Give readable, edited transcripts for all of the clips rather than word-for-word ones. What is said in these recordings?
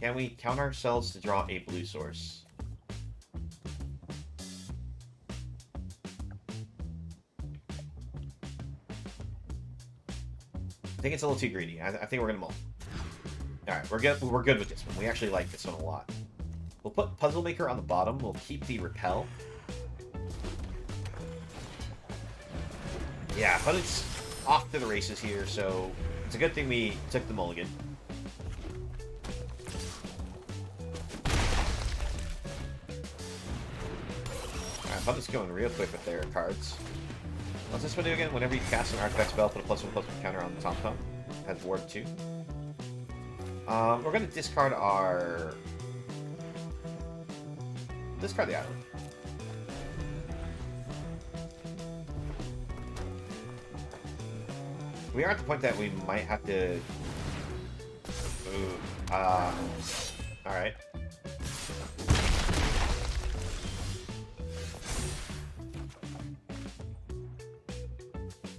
Can we count ourselves to draw a blue source? I think it's a little too greedy. I think we're gonna mull. Alright, we're good with this one. We actually like this one a lot. We'll put Puzzle Maker on the bottom. We'll keep the Repel. Yeah, but it's off to the races here, so it's a good thing we took the mulligan. Alright, Puppet's going real quick with their cards. What's this one do again? Whenever you cast an artifact spell, put a +1/+1 counter on the top top. Has ward 2. We're going to discard our... Discard the island. We are at the point that we might have to... Ooh, alright.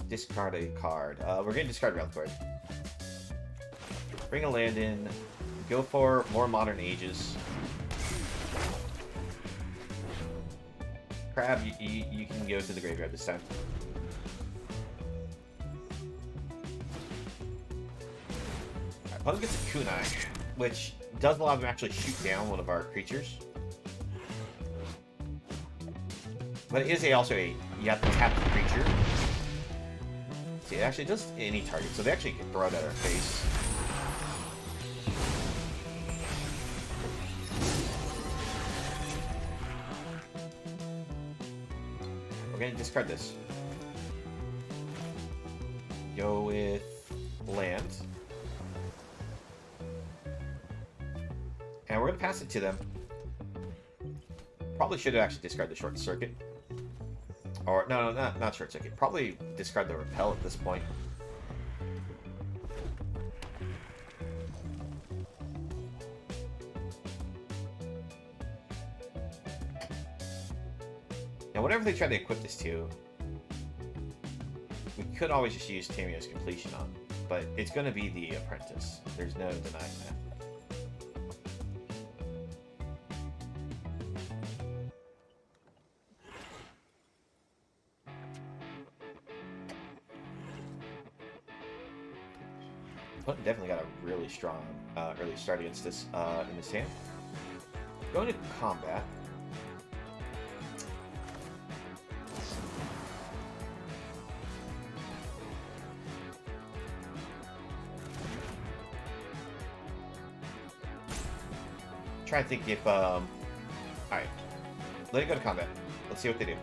Discard a card. We're going to discard Realm card. Bring a land in. Go for more Modern Ages. Crab, you can go to the graveyard this time. Alright, Puzzle gets a Kunai, which does allow them to actually shoot down one of our creatures. But it is also a... You have to tap the creature. See, it actually does any target, so they actually can throw it at our face. We're going to discard this. Go with land. And we're going to pass it to them. Probably should have actually discarded the Short Circuit. Or, no, not Short Circuit. Probably discard the Repel at this point. Now, whatever they try to equip this to, we could always just use Tamio's Completion on. But it's going to be the Apprentice. There's no denying that. Definitely got a really strong early start against this in this hand. Going to combat. Try to think if all right, let it go to combat. Let's see what they do.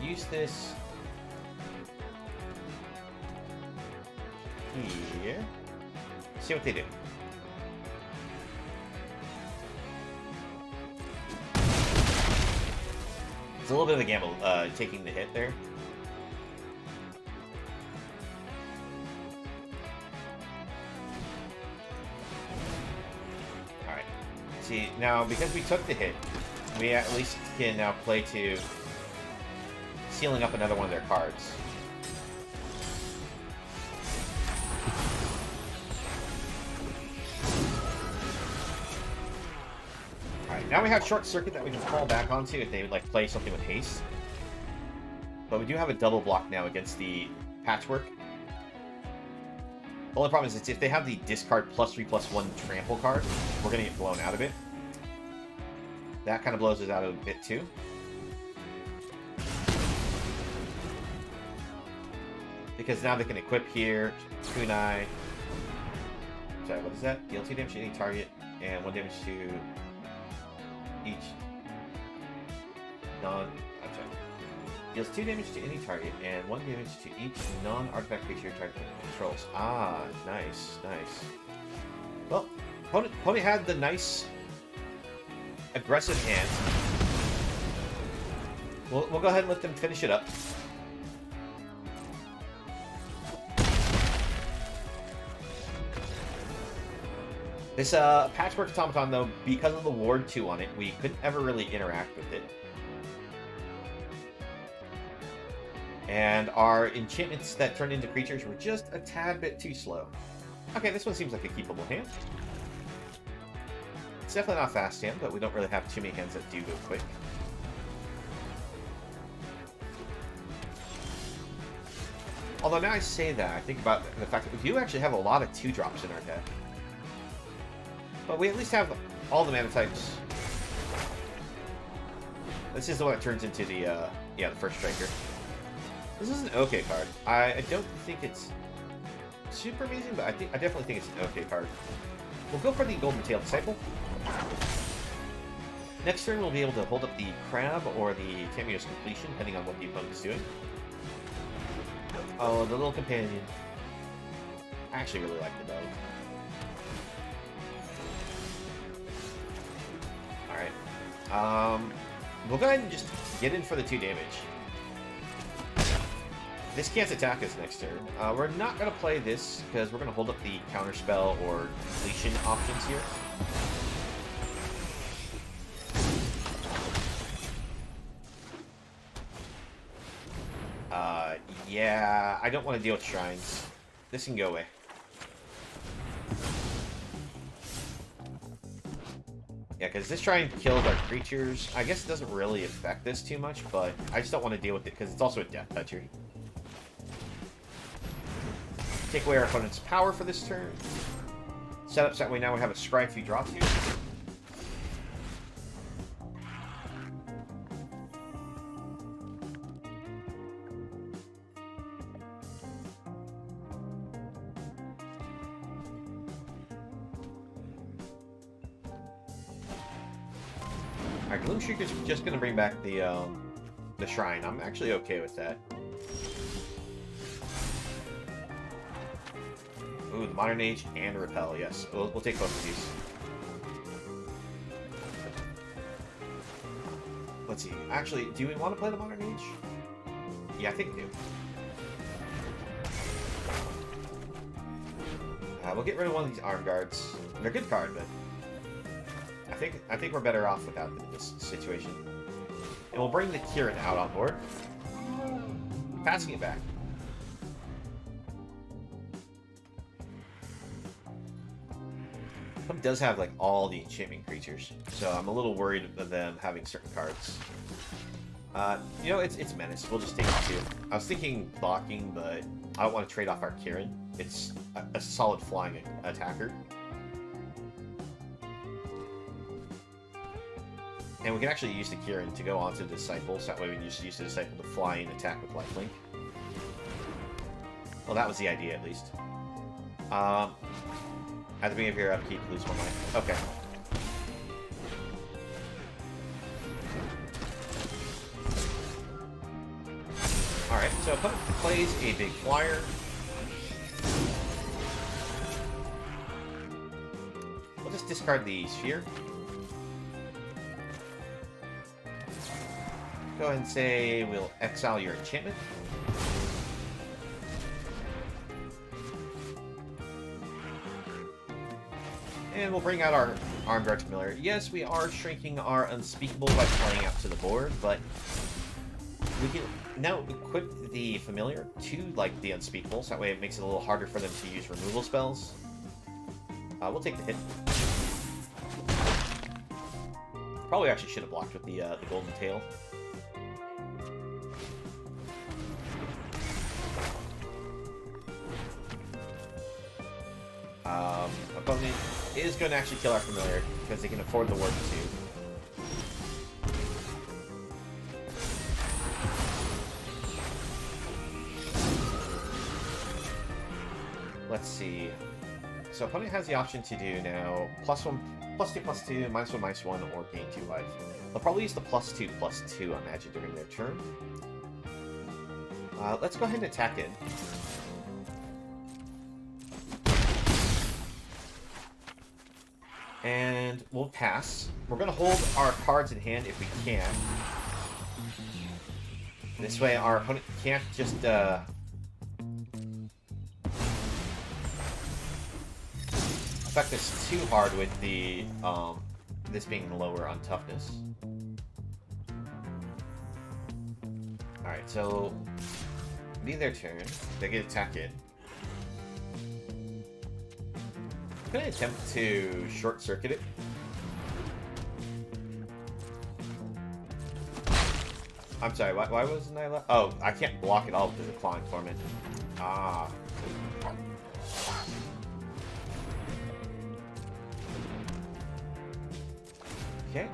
Use this. Here. See what they do. It's a little bit of a gamble, taking the hit there. Alright. See, now, because we took the hit, we at least can now play to sealing up another one of their cards. Now we have Short Circuit that we can fall back onto if they would like play something with haste. But we do have a double block now against the Patchwork. The only problem is if they have the discard +3/+1 trample card, we're going to get blown out of it. That kind of blows us out a bit too. Because now they can equip here, Kunai. Sorry, what is that? Deal 2 damage to any target, and 1 damage to each I'm sorry. Deals 2 damage to any target and 1 damage to each non-artifact creature target controls. Ah, nice, nice. Well, opponent had the nice aggressive hand. We'll go ahead and let them finish it up. This Patchwork Automaton, though, because of the Ward 2 on it, we couldn't ever really interact with it. And our enchantments that turn into creatures were just a tad bit too slow. Okay, this one seems like a keepable hand. It's definitely not a fast hand, but we don't really have too many hands that do go quick. Although now I say that, I think about the fact that we do actually have a lot of 2-drops in our deck. But we at least have all the mana types. This is the one that turns into the, the first striker. This is an okay card. I don't think it's super amazing, but I definitely think it's an okay card. We'll go for the Golden Tail Disciple. Next turn, we'll be able to hold up the Crab or the Cameo's Completion, depending on what the opponent is doing. Oh, the little companion. I actually really like the dog. Alright. We'll go ahead and just get in for the 2 damage. This can't attack us next turn. We're not going to play this, because we're going to hold up the Counterspell or Completion options here. Yeah, I don't want to deal with Shrines. This can go away. Yeah, because this Shrine kills our creatures. I guess it doesn't really affect this too much, but I just don't want to deal with it, because it's also a Death Toucher. Take away our opponent's power for this turn. Set up so that way now we have a Scry 2 drops here. Alright, Gloom Shrieker's just going to bring back the Shrine. I'm actually okay with that. Ooh, the Modern Age and Repel, yes. We'll take both of these. Let's see. Actually, do we want to play the Modern Age? Yeah, I think we do. We'll get rid of one of these Arm Guards. They're a good card, but I think we're better off without them in this situation. And we'll bring the Kieran out on board. Passing it back. It does have like all the enchantment creatures, so I'm a little worried of them having certain cards. You know, it's Menace. We'll just take it too. I was thinking blocking, but I don't want to trade off our Kieran. It's a solid flying attacker. And we can actually use the Kieran to go onto the Disciple, so that way we can just use the Disciple to fly and attack with lifelink. Well, that was the idea, at least. At the beginning of your upkeep, lose 1 life. Okay. Alright, so opponent plays a big flyer. We'll just discard the Sphere. Go ahead and say we'll exile your enchantment. And we'll bring out our Armed Guard Familiar. Yes, we are shrinking our Unspeakable by playing out to the board, but we can now equip the Familiar to, like, the Unspeakable, so that way it makes it a little harder for them to use removal spells. We'll take the hit. Probably actually should have blocked with the Golden Tail. Opponent is going to actually kill our Familiar because they can afford the Warp 2. Let's see. So opponent has the option to do now +1, +2, +2, -1, -1, or gain 2 life. They'll probably use the +2, +2, I imagine, during their turn. Let's go ahead and attack it. And we'll pass. We're going to hold our cards in hand if we can. This way our opponent can't just affect us too hard with the this being lower on toughness. Alright, so Be their turn. They get attack in. I'm gonna attempt to short circuit it. I'm sorry, why wasn't I left? Oh, I can't block it all because of Clawing Torment. Ah. Okay.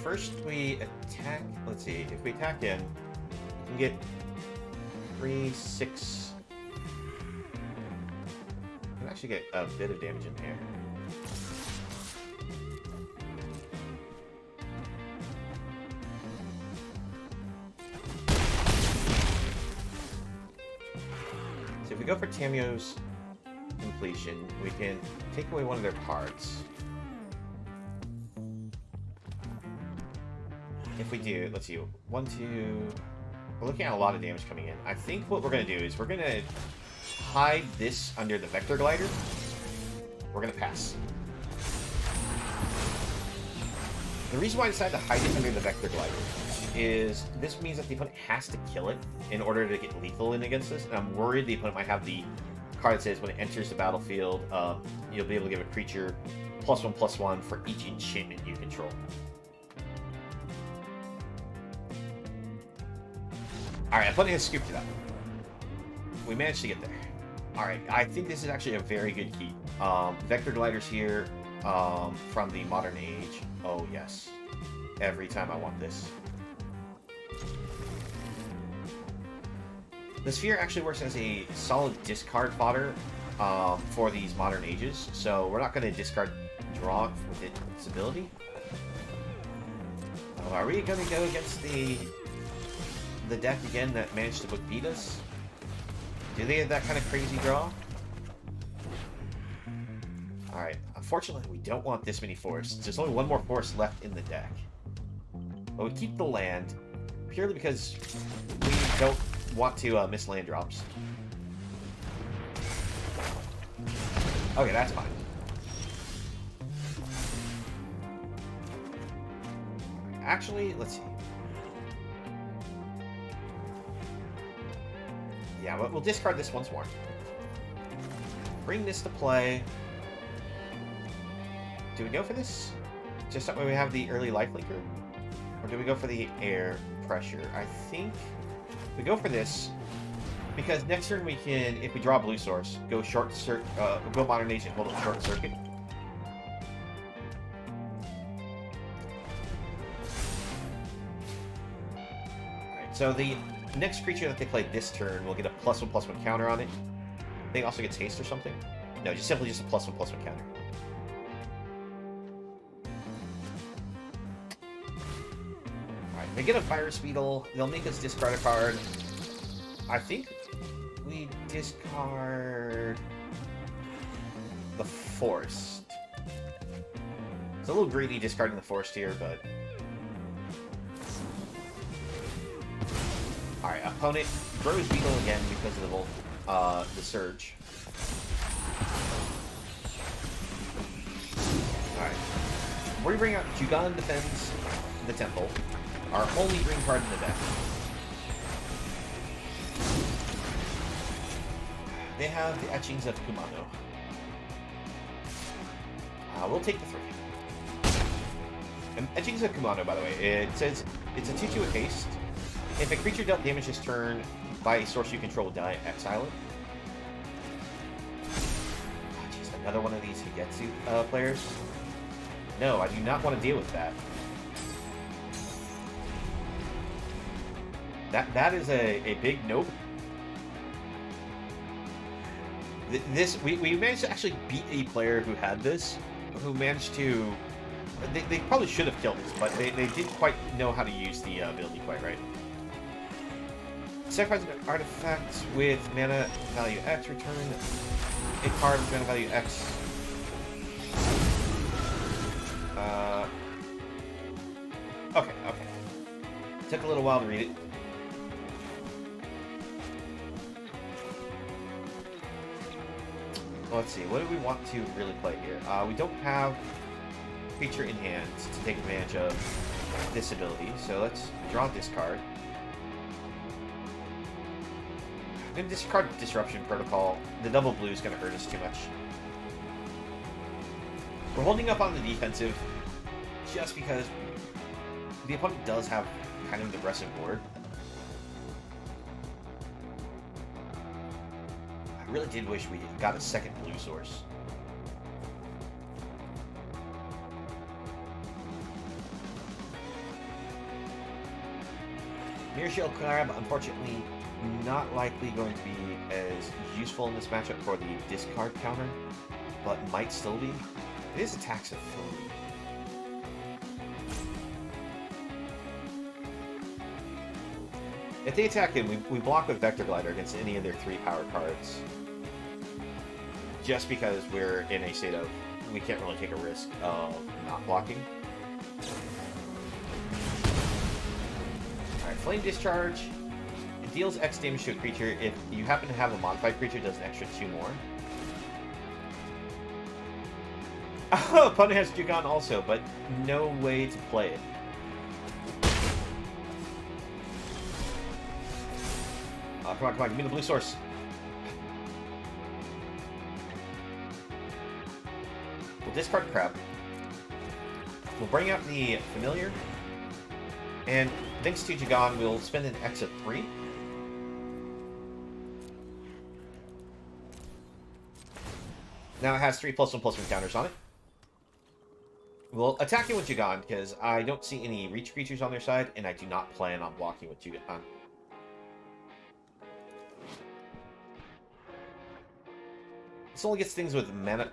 First we attack, let's see, if we attack in, we can get 3, 6. We can actually get a bit of damage in here. So if we go for Tamio's completion, we can take away one of their cards. If we do, let's see, 1, 2... We're looking at a lot of damage coming in. I think what we're going to do is we're going to hide this under the Vector Glider. We're going to pass. The reason why I decided to hide it under the Vector Glider is this means that the opponent has to kill it in order to get lethal in against this, and I'm worried the opponent might have the card that says when it enters the battlefield, you'll be able to give a creature +1/+1 for each enchantment you control. Alright, opponent has scooped it up. We managed to get there. Alright, I think this is actually a very good key. Vector Gliders here from the Modern Age. Oh, yes. Every time I want this. The Sphere actually works as a solid discard fodder for these Modern Ages, so we're not going to discard draw with its ability. Oh, are we going to go against the deck again that managed to beat us? Do they have that kind of crazy draw? Alright, unfortunately we don't want this many forests. There's only one more forest left in the deck. But we keep the land, purely because we don't want to miss land drops. Okay, that's fine. Actually, let's see. Yeah, but we'll discard this once more. Bring this to play. Do we go for this? Just that way we have the early lifelinker? Or do we go for the air pressure? I think we go for this because next turn we can, if we draw a blue source, go short circuit, go Modern Age and hold up short circuit. Alright, so the next creature that they play this turn will get a +1/+1 counter on it. I think it also gets haste or something. No, just simply just a +1/+1 counter. Alright, they get a Virus Beetle. They'll make us discard a card. I think we discard the Forest. It's a little greedy discarding the Forest here, but alright, opponent throws Beetle again because of the Surge. Alright. We bring out Jugan defends the Temple, our only green card in the deck. They have the Etchings of Kumano. We'll take the 3. And Etchings of Kumano, by the way, it says it's a 2/2 with haste. If a creature dealt damage this turn by a source you control, die, exile it. Oh, jeez, another one of these Higetsu players. No, I do not want to deal with that. That is a big nope. We managed to actually beat a player who had this, who managed to. They probably should have killed this, but they didn't quite know how to use the ability quite right. Sacrifice an artifact with mana value X, return a card with mana value X. Okay. Took a little while to read it. Let's see, what do we want to really play here? We don't have creature in hand to take advantage of this ability. So let's draw this card. I'm going to discard Disruption Protocol. The double blue is going to hurt us too much. We're holding up on the defensive just because the opponent does have kind of an aggressive board. I really did wish we got a second blue source. Mirror Shield Crab, unfortunately, not likely going to be as useful in this matchup for the discard counter, but might still be. It is attacks of 3. If they attack him, we block with Vector Glider against any of their 3 power cards. Just because we're in a state of, we can't really take a risk of not blocking. Alright, Flame Discharge. It deals X damage to a creature. If you happen to have a modified creature, it does an extra 2 more. Oh, opponent has Jugon also, but no way to play it. Come on, come on, give me the blue source. We'll discard Crab. We'll bring out the Familiar. And thanks to Jugon, we'll spend an X of 3. Now it has 3+1/+1 counters on it. We'll attack it with Jugon, because I don't see any reach creatures on their side, and I do not plan on blocking with Jugon. This only gets things with mana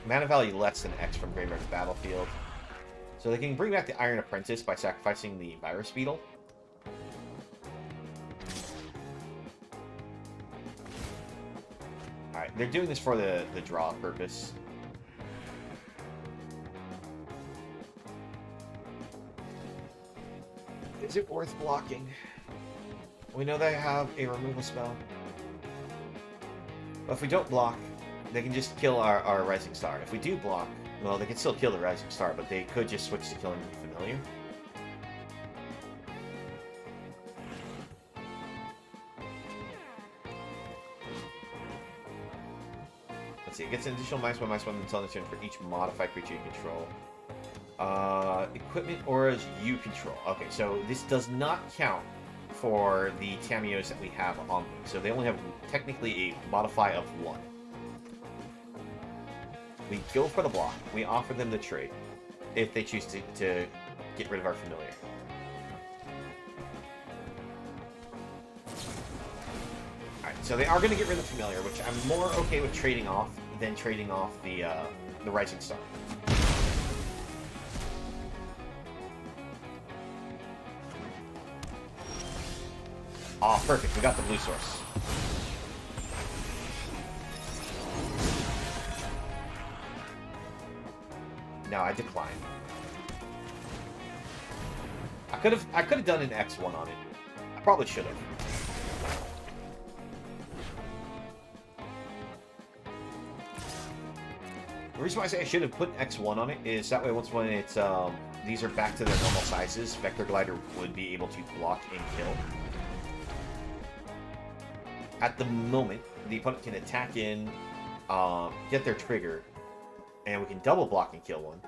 value less than X from graveyard to battlefield. So they can bring back the Iron Apprentice by sacrificing the Virus Beetle. Alright, they're doing this for the draw purpose. Is it worth blocking? We know they have a removal spell. But if we don't block, they can just kill our Rising Star. If we do block, well, they can still kill the Rising Star, but they could just switch to killing the Familiar. Let's see, it gets an additional -1/-1 until next turn for each modified creature you control. Equipment auras you control. Okay, so this does not count for the cameos that we have on them. So they only have technically a modify of 1. We go for the block. We offer them the trade if they choose to get rid of our Familiar. Alright, so they are going to get rid of the Familiar, which I'm more okay with trading off than trading off the Rising Star. Oh, perfect. We got the blue source. Now I decline. I could have done an X1 on it. I probably should have. The reason why I say I should have put an X1 on it is that way when it's these are back to their normal sizes, Vector Glider would be able to block and kill. At the moment, the opponent can attack in, get their trigger, and we can double block and kill one.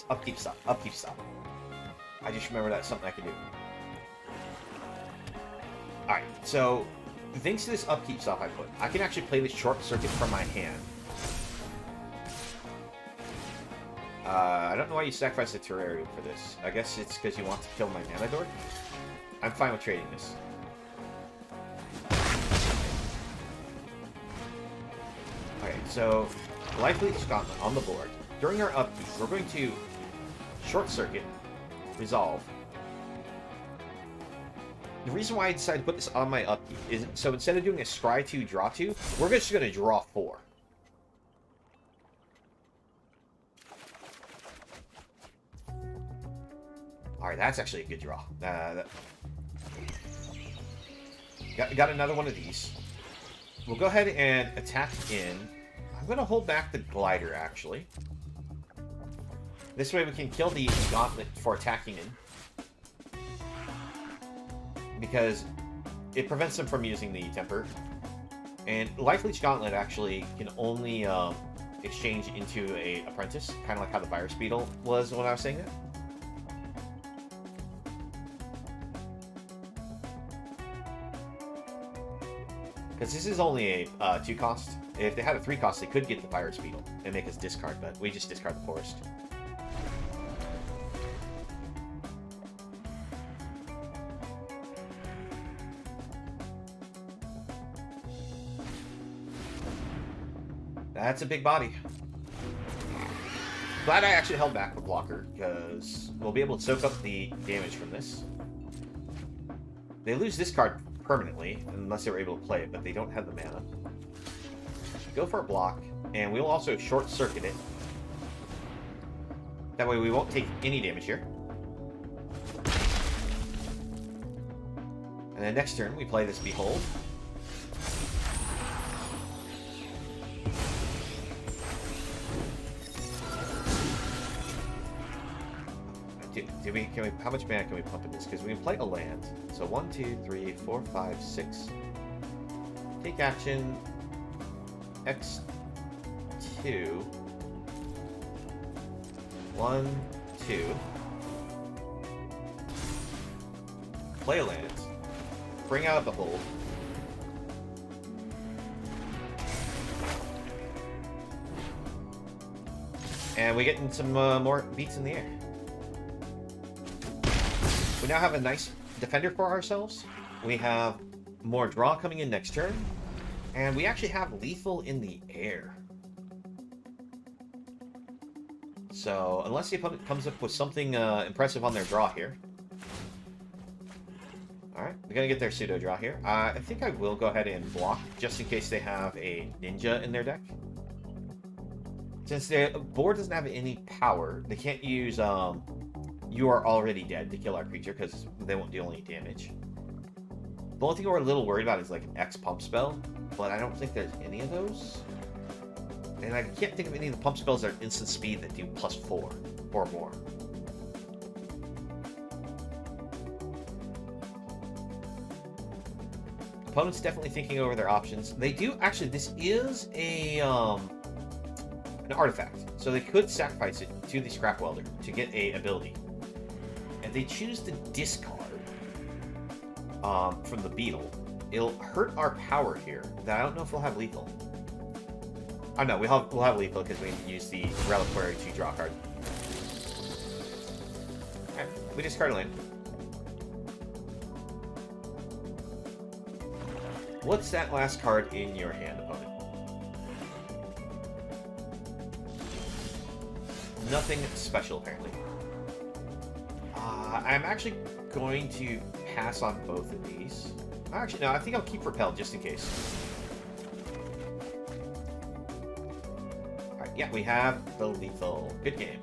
Upkeep, stop. I just remember that's something I can do. Alright, so thanks to this upkeep stop I put, I can actually play this short circuit from my hand. I don't know why you sacrifice the terrarium for this. I guess it's because you want to kill my mana dork. I'm fine with trading this. Okay, so Lively Scotland on the board. During our upkeep, we're going to short circuit, resolve, the reason why I decided to put this on my upkeep is so instead of doing a scry 2, draw 2, we're just going to draw 4. Alright, that's actually a good draw. Got another one of these. We'll go ahead and attack in. I'm going to hold back the glider, actually. This way we can kill the gauntlet for attacking in. Because it prevents them from using the temper. And Life Leech Gauntlet actually can only exchange into a apprentice. Kind of like how the Virus Beetle was when I was saying that. Because this is only a 2 cost. If they had a 3 cost, they could get the Virus Beetle and make us discard, but we just discard the Forest. That's a big body. Glad I actually held back the blocker, because we'll be able to soak up the damage from this. They lose this card permanently, unless they were able to play it, but they don't have the mana. Go for a block, and we'll also short circuit it. That way we won't take any damage here. And then next turn we play this Behold. How much mana can we pump in this? Because we can play a land. So 1, 2, 3, 4, 5, 6. Take action. X2. 1, 2. Play a land. Bring out the Behold. And we get in some more beats in the air. We now have a nice defender for ourselves. We have more draw coming in next turn. And we actually have lethal in the air. So, unless the opponent comes up with something impressive on their draw here. Alright, we're going to get their pseudo draw here. I think I will go ahead and block, just in case they have a ninja in their deck. Since the board doesn't have any power, they can't use You Are Already Dead to kill our creature, because they won't deal any damage. The only thing we're a little worried about is like an X pump spell, but I don't think there's any of those. And I can't think of any of the pump spells that are instant speed that do +4 or more. Opponent's definitely thinking over their options. They do actually. This is a an artifact, so they could sacrifice it to the Scrap Welder to get a ability. If they choose to discard from the Beetle, it'll hurt our power here. That I don't know if we'll have lethal. Oh no, we'll have lethal because we use the Reliquary to draw a card. Alright, we discard a land. What's that last card in your hand, opponent? Nothing special, apparently. I'm actually going to pass on both of these. Actually, no, I think I'll keep Repel just in case. Alright, yeah, we have the lethal. Good game.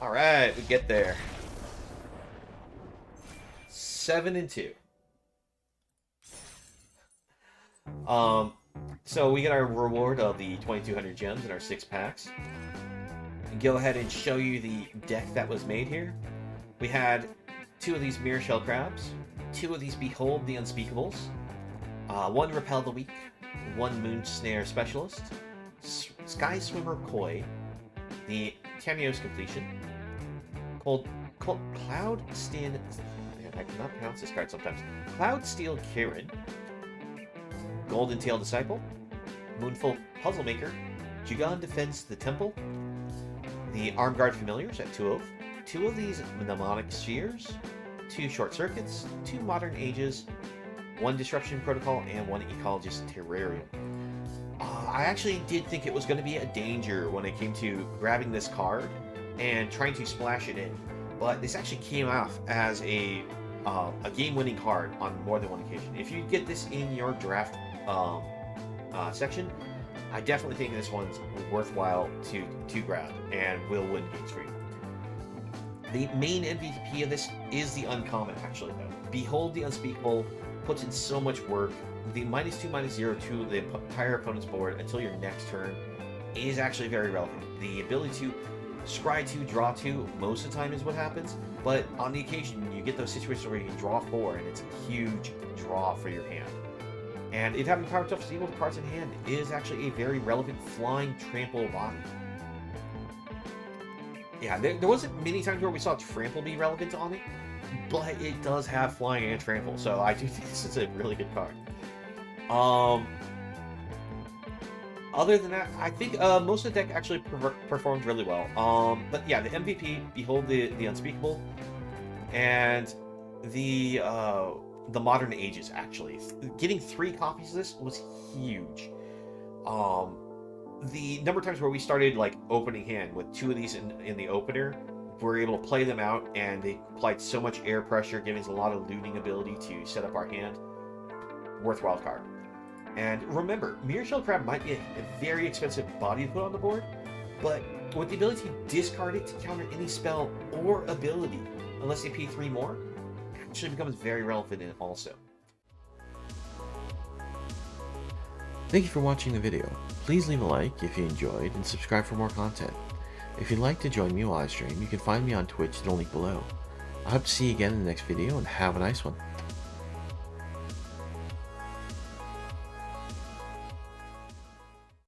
Alright, we get there. 7-2. So we get our reward of the 2,200 gems in our 6 packs. And go ahead and show you the deck that was made here. We had 2 of these Mirror Shell Crabs, 2 of these Behold the Unspeakables, 1 Repel the Weak, 1 Moon Snare Specialist, Sky Swimmer Koi, the Tamiyo's Completion, Cloud Stin... I cannot pronounce this card sometimes. Cloud Steel Kieran, Golden Tail Disciple, Moonful Puzzle Maker, Jugon Defends the Temple, the Arm Guard Familiars at 2 of, 2 of these Mnemonic Spheres, 2 Short Circuits, 2 Modern Ages, 1 Disruption Protocol, and 1 Ecologist Terrarium. I actually did think it was going to be a danger when it came to grabbing this card and trying to splash it in. But this actually came off as a game-winning card on more than one occasion. If you get this in your draft section, I definitely think this one's worthwhile to grab and will win games for you. The main MVP of this is the uncommon, actually, though. Behold the Unspeakable puts in so much work. The -2/-0 to the entire opponent's board until your next turn is actually very relevant. The ability to scry 2, draw 2, most of the time is what happens, but on the occasion you get those situations where you can draw 4 and it's a huge draw for your hand. And it having power tough equal to cards in hand is actually a very relevant flying trample body. Yeah, there wasn't many times where we saw trample be relevant on it, but it does have flying and trample, so I do think this is a really good card. Other than that, I think most of the deck actually performed really well. But yeah, the MVP, Behold the Unspeakable, and the Modern Ages, actually. Getting 3 copies of this was huge. The number of times where we started like opening hand with 2 of these in the opener, we were able to play them out, and they applied so much air pressure, giving us a lot of looting ability to set up our hand. Worthwhile card. And remember, Mirror Shell Crab might be a very expensive body to put on the board, but with the ability to discard it to counter any spell or ability, unless they pay 3 more, actually becomes very relevant in it also. Thank you for watching the video. Please leave a like if you enjoyed and subscribe for more content. If you'd like to join me while I stream, you can find me on Twitch, the link below. I hope to see you again in the next video, and have a nice one.